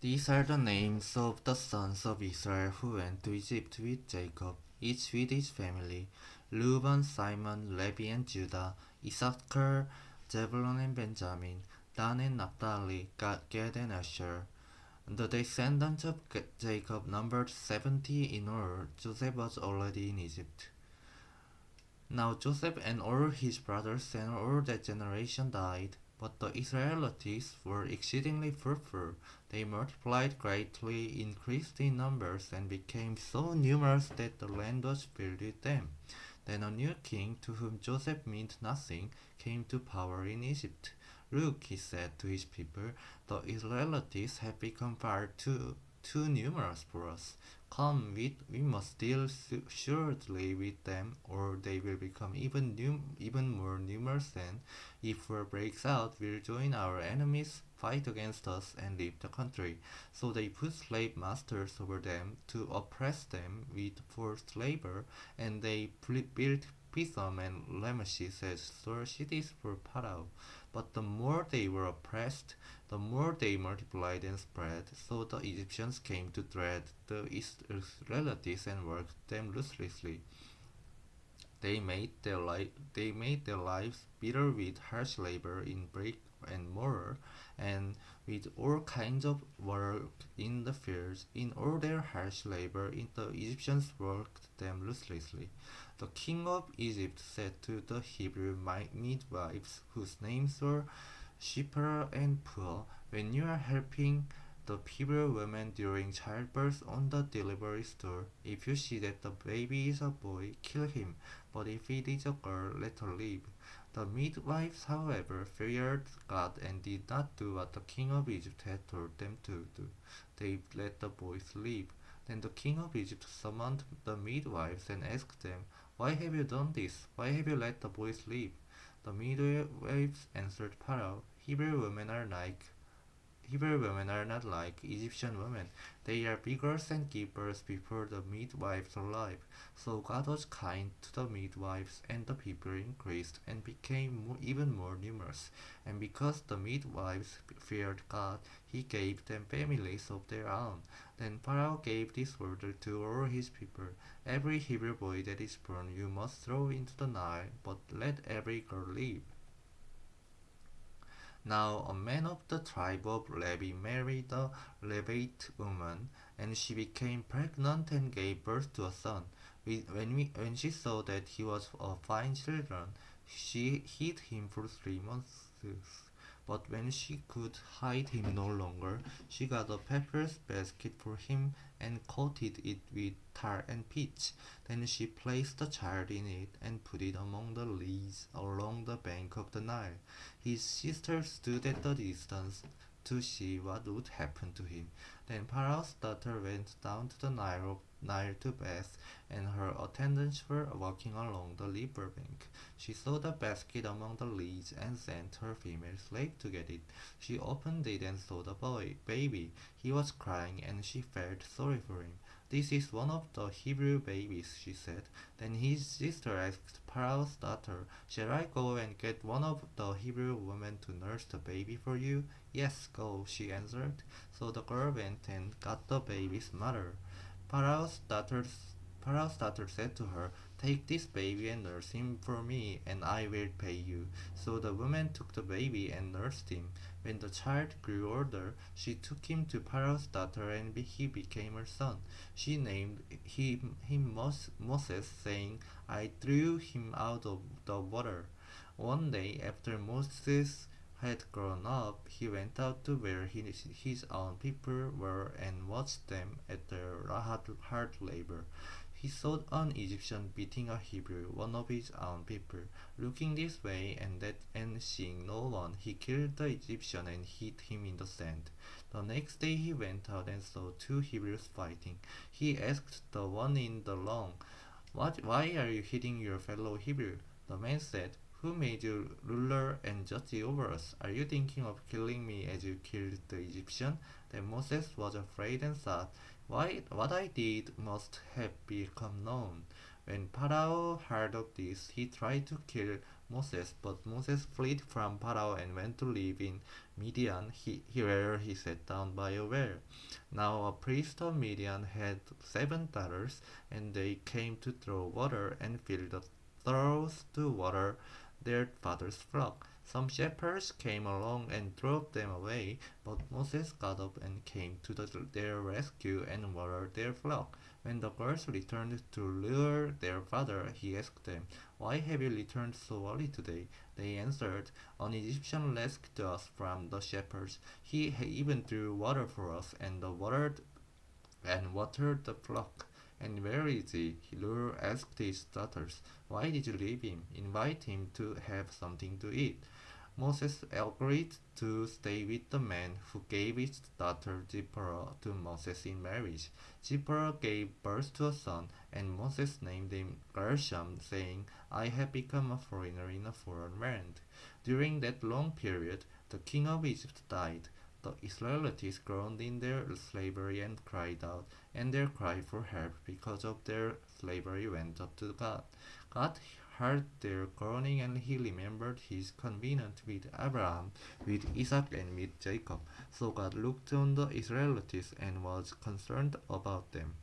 These are the names of the sons of Israel who went to Egypt with Jacob, each with his family: Reuben, Simon, Levi and Judah, Issachar, Zebulun and Benjamin, Dan and Naphtali, Gad and Asher. The descendants of Jacob numbered 70 in all. Joseph was already in Egypt. Now Joseph and all his brothers and all that generation died, but the Israelites were exceedingly fruitful. They multiplied greatly, increased in numbers, and became so numerous that the land was filled with them. Then a new king, to whom Joseph meant nothing, came to power in Egypt. Look, he said to his people, the Israelites have become far too numerous for us. Come, we must deal shrewdly with them, or they will become even more numerous, and if war breaks out, will join our enemies, fight against us, and leave the country. So they put slave masters over them to oppress them with forced labor, and they built Pithom and Ramesses as store cities for Pharaoh. But the more they were oppressed, the more they multiplied and spread, so the Egyptians came to dread the Israelites and worked them ruthlessly. They made their lives bitter with harsh labor in brick and mortar, and with all kinds of work in the fields. In all their harsh labor, the Egyptians worked them ruthlessly. The king of Egypt said to the Hebrew midwives, whose names were Shiphrah and Puah, when you are helping the Hebrew women during childbirth on the delivery stool, if you see that the baby is a boy, kill him, but if it is a girl, let her live. The midwives, however, feared God and did not do what the king of Egypt had told them to do. They let the boys live. Then the king of Egypt summoned the midwives and asked them, why have you done this? Why have you let the boys live? The midwives answered Pharaoh, Hebrew women are not like Egyptian women. They are vigorous and give birth before the midwives are alive. So God was kind to the midwives, and the people increased and became even more numerous. And because the midwives feared God, he gave them families of their own. Then Pharaoh gave this order to all his people: every Hebrew boy that is born you must throw into the Nile, but let every girl live. Now a man of the tribe of Levi married a Levite woman, and she became pregnant and gave birth to a son. When she saw that he was a fine child, she hid him for 3 months. But when she could hide him no longer, she got a papyrus basket for him and coated it with tar and pitch. Then she placed the child in it and put it among the reeds along the bank of the Nile. His sister stood at a distance to see what would happen to him. Then Pharaoh's daughter went down to the Nile to bathe, and her attendants were walking along the river bank. She saw the basket among the reeds and sent her female slave to get it. She opened it and saw the baby. He was crying, and she felt sorry for him. This is one of the Hebrew babies, she said. Then his sister asked Pharaoh's daughter, shall I go and get one of the Hebrew women to nurse the baby for you? Yes, go, she answered. So the girl went and got the baby's mother. Pharaoh's daughter, Pharaoh's daughter said to her, take this baby and nurse him for me, and I will pay you. So the woman took the baby and nursed him. When the child grew older, she took him to Pharaoh's daughter, and he became her son. She named him Moses, saying, I drew him out of the water. One day, after Moses had grown up, he went out to where his own people were and watched them at their hard labor. He saw an Egyptian beating a Hebrew, one of his own people. Looking this way and that and seeing no one, he killed the Egyptian and hid him in the sand. The next day he went out and saw two Hebrews fighting. He asked the one in the wrong, why are you hitting your fellow Hebrew? The man said, who made you ruler and judge over us? Are you thinking of killing me as you killed the Egyptian? Then Moses was afraid and thought, what I did must have become known. When Pharaoh heard of this, he tried to kill Moses, but Moses fled from Pharaoh and went to live in Midian, where he sat down by a well. Now a priest of Midian had 7 daughters, and they came to draw water and fill the troughs to water their father's flock. Some shepherds came along and drove them away, but Moses got up and came to their rescue and watered their flock. When the girls returned to lure their father, he asked them, "Why have you returned so early today?" They answered, "An Egyptian rescued us from the shepherds. He even drew water for us and watered the flock." "And where is he?" Lure asked his daughters. "Why did you leave him? Invite him to have something to eat." Moses agreed to stay with the man who gave his daughter Zipporah to Moses in marriage. Zipporah gave birth to a son, and Moses named him Gershom, saying, "I have become a foreigner in a foreign land." During that long period, the king of Egypt died. The Israelites groaned in their slavery and cried out, and their cry for help because of their slavery went up to God. God heard their groaning, and he remembered his covenant with Abraham, with Isaac, and with Jacob. So God looked on the Israelites and was concerned about them.